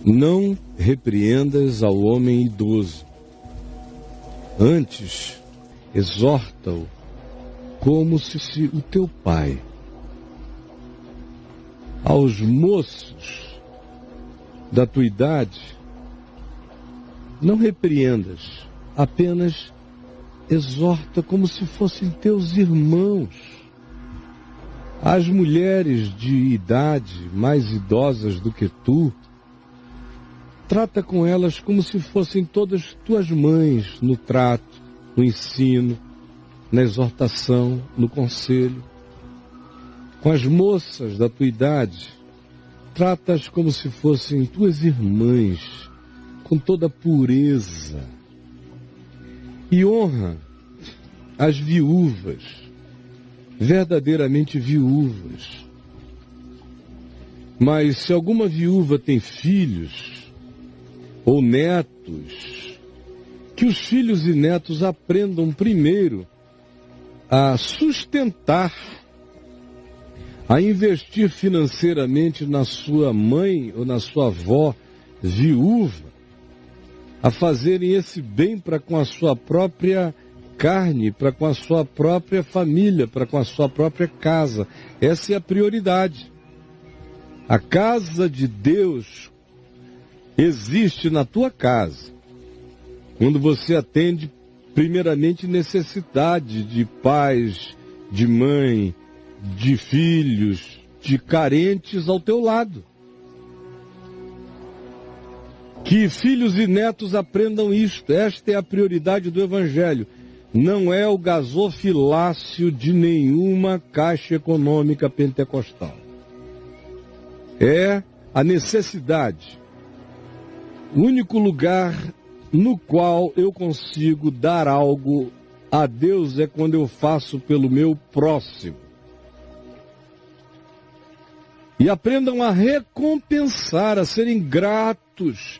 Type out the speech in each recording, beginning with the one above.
Não repreendas ao homem idoso, antes exorta-o como se fosse o teu pai. Aos moços da tua idade, não repreendas, apenas exorta como se fossem teus irmãos. As mulheres de idade mais idosas do que tu, trata com elas como se fossem todas tuas mães, no trato, no ensino, na exortação, no conselho. Com as moças da tua idade, trata-as como se fossem tuas irmãs, com toda pureza. E honra as viúvas, verdadeiramente viúvas. Mas se alguma viúva tem filhos ou netos, que os filhos e netos aprendam primeiro a sustentar, a investir financeiramente na sua mãe ou na sua avó viúva, a fazerem esse bem para com a sua própria carne, para com a sua própria família, para com a sua própria casa. Essa é a prioridade. A casa de Deus existe na tua casa, quando você atende primeiramente necessidade de pais, de mãe, de filhos, de carentes ao teu lado. Que filhos e netos aprendam isto. Esta é a prioridade do Evangelho. Não é o gasofilácio de nenhuma caixa econômica pentecostal. É a necessidade. O único lugar no qual eu consigo dar algo a Deus é quando eu faço pelo meu próximo. E aprendam a recompensar, a serem gratos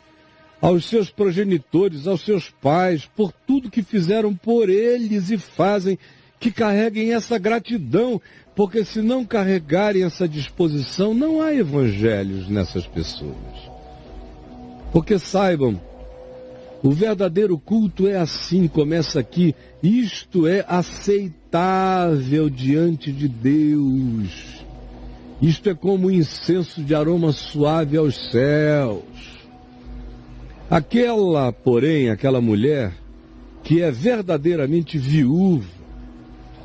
aos seus progenitores, aos seus pais, por tudo que fizeram por eles e fazem, que carreguem essa gratidão, porque se não carregarem essa disposição, não há evangelhos nessas pessoas. Porque saibam, o verdadeiro culto é assim, começa aqui, isto é aceitável diante de Deus. Isto é como um incenso de aroma suave aos céus. Aquela mulher que é verdadeiramente viúva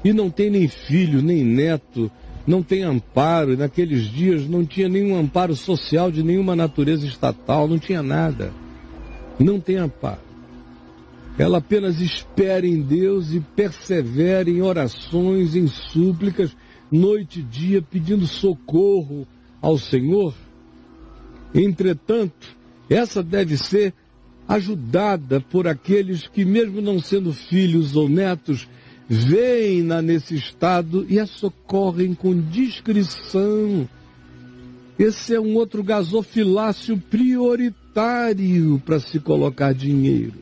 e não tem nem filho, nem neto, não tem amparo, e naqueles dias não tinha nenhum amparo social de nenhuma natureza estatal, não tinha nada. Não tem amparo. Ela apenas espera em Deus e persevera em orações, em súplicas, noite e dia, pedindo socorro ao Senhor. Entretanto, essa deve ser ajudada por aqueles que, mesmo não sendo filhos ou netos, veem-na nesse estado e a socorrem com discrição. Esse é um outro gasofilácio prioritário para se colocar dinheiro.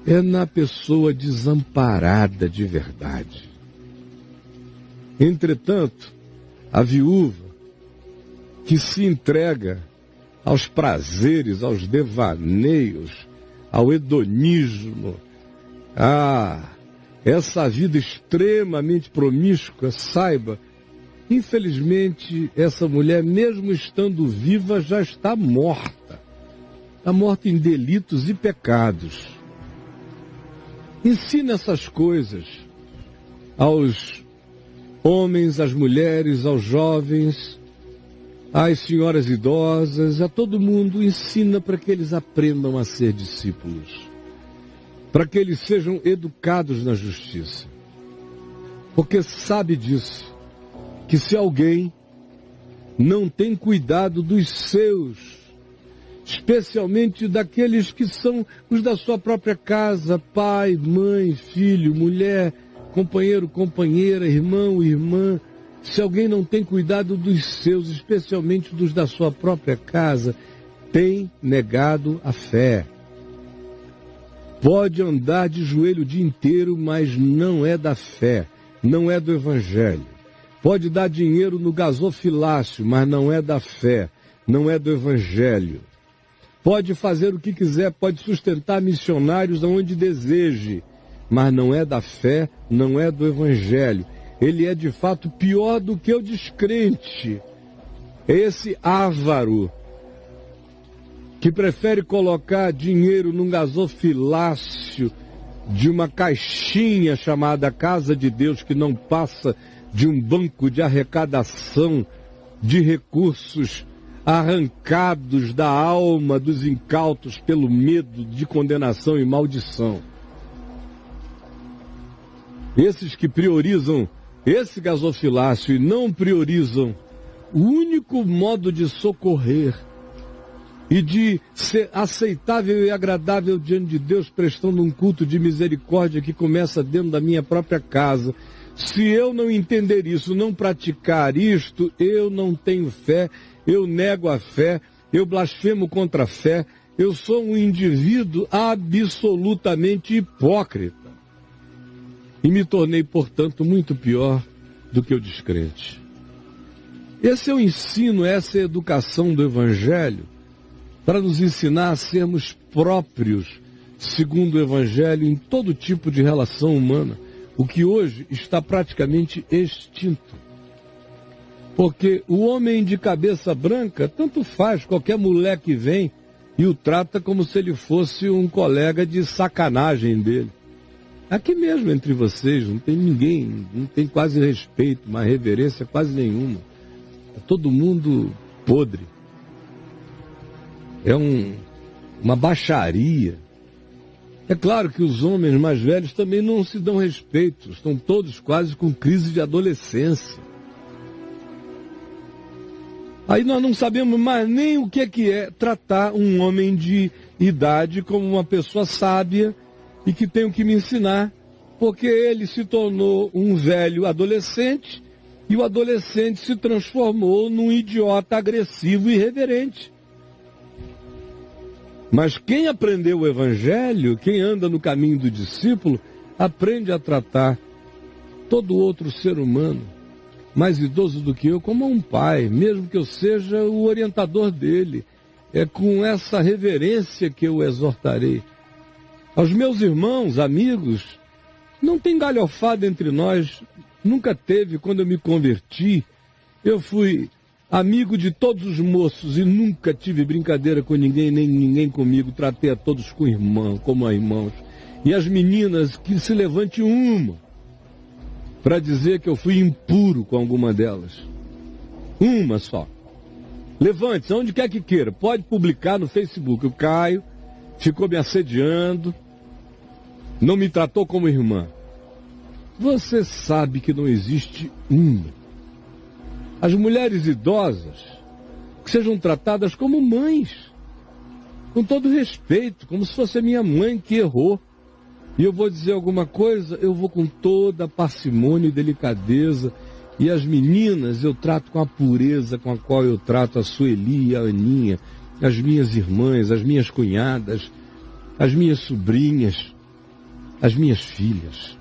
É na pessoa desamparada de verdade. Entretanto, a viúva que se entrega aos prazeres, aos devaneios, ao hedonismo, a essa vida extremamente promíscua, saiba, infelizmente, essa mulher, mesmo estando viva, já está morta. Está morta em delitos e pecados. Ensina essas coisas aos homens, às mulheres, aos jovens, às senhoras idosas, a todo mundo. Ensina para que eles aprendam a ser discípulos, para que eles sejam educados na justiça. Porque sabe disso, que se alguém não tem cuidado dos seus, especialmente daqueles que são os da sua própria casa, pai, mãe, filho, mulher, companheiro, companheira, irmão, irmã, se alguém não tem cuidado dos seus, especialmente dos da sua própria casa, tem negado a fé. Pode andar de joelho o dia inteiro, mas não é da fé, não é do Evangelho. Pode dar dinheiro no gasofilácio, mas não é da fé. não é do Evangelho. Pode fazer o que quiser, pode sustentar missionários aonde deseje, mas não é da fé, não é do Evangelho. Ele é de fato pior do que o descrente. É esse avaro que prefere colocar dinheiro num gasofilácio de uma caixinha chamada Casa de Deus, que não passa de um banco de arrecadação de recursos arrancados da alma dos incautos pelo medo de condenação e maldição. Esses que priorizam esse gasofilácio e não priorizam o único modo de socorrer e de ser aceitável e agradável diante de Deus, prestando um culto de misericórdia que começa dentro da minha própria casa. Se eu não entender isso, não praticar isto, eu não tenho fé, eu nego a fé, eu blasfemo contra a fé, eu sou um indivíduo absolutamente hipócrita. E me tornei, portanto, muito pior do que o descrente. Esse é o ensino, essa é a educação do Evangelho, para nos ensinar a sermos próprios, segundo o Evangelho, em todo tipo de relação humana, o que hoje está praticamente extinto. Porque o homem de cabeça branca, tanto faz, qualquer mulher que vem e o trata como se ele fosse um colega de sacanagem dele. Aqui mesmo entre vocês, não tem ninguém, não tem quase respeito, uma reverência quase nenhuma. É todo mundo podre. É uma baixaria. É claro que os homens mais velhos também não se dão respeito. Estão todos quase com crise de adolescência. Aí nós não sabemos mais nem o que é tratar um homem de idade como uma pessoa sábia e que tem o que me ensinar. Porque ele se tornou um velho adolescente e o adolescente se transformou num idiota agressivo e irreverente. Mas quem aprendeu o Evangelho, quem anda no caminho do discípulo, aprende a tratar todo outro ser humano, mais idoso do que eu, como um pai, mesmo que eu seja o orientador dele. É com essa reverência que eu o exortarei. Aos meus irmãos, amigos, não tem galhofada entre nós, nunca teve. Quando eu me converti, eu fui amigo de todos os moços e nunca tive brincadeira com ninguém, nem ninguém comigo. Tratei a todos com irmão, como a irmãos. E as meninas, que se levante uma para dizer que eu fui impuro com alguma delas. Uma só. Levante-se, onde quer que queira. Pode publicar no Facebook. O Caio ficou me assediando, não me tratou como irmã. Você sabe que não existe uma. As mulheres idosas, que sejam tratadas como mães, com todo respeito, como se fosse a minha mãe que errou. E eu vou dizer alguma coisa, eu vou com toda a parcimônia e delicadeza. E as meninas eu trato com a pureza com a qual eu trato a Sueli e a Aninha, as minhas irmãs, as minhas cunhadas, as minhas sobrinhas, as minhas filhas.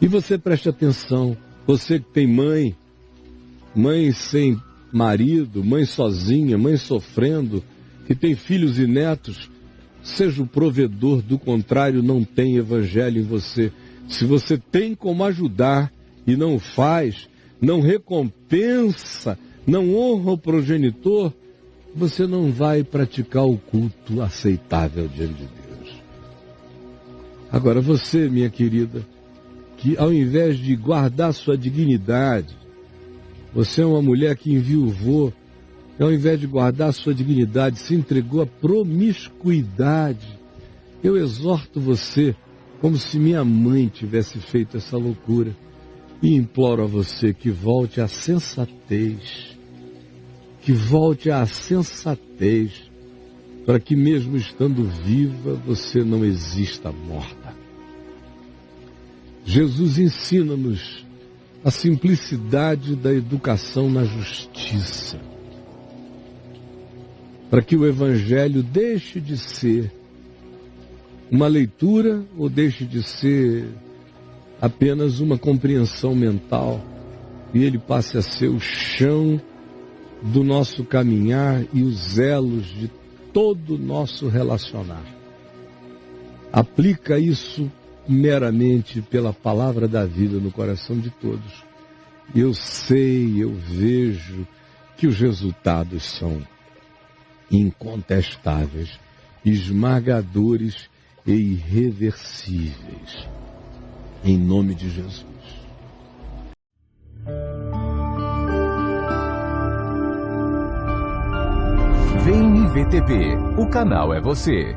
E você preste atenção, você que tem mãe, mãe sem marido, mãe sozinha, mãe sofrendo, que tem filhos e netos, seja o provedor, do contrário, não tem evangelho em você. Se você tem como ajudar e não faz, não recompensa, não honra o progenitor, você não vai praticar o culto aceitável diante de Deus. Agora você, minha querida, que ao invés de guardar sua dignidade, você é uma mulher que enviuvou, e ao invés de guardar sua dignidade, se entregou à promiscuidade. Eu exorto você, como se minha mãe tivesse feito essa loucura, e imploro a você que volte à sensatez, para que mesmo estando viva, você não exista morta. Jesus ensina-nos a simplicidade da educação na justiça, para que o Evangelho deixe de ser uma leitura ou deixe de ser apenas uma compreensão mental e ele passe a ser o chão do nosso caminhar e os elos de todo o nosso relacionar. Aplica isso meramente pela palavra da vida no coração de todos. Eu sei, eu vejo que os resultados são incontestáveis, esmagadores e irreversíveis. Em nome de Jesus. Vem IVTV, o canal é você.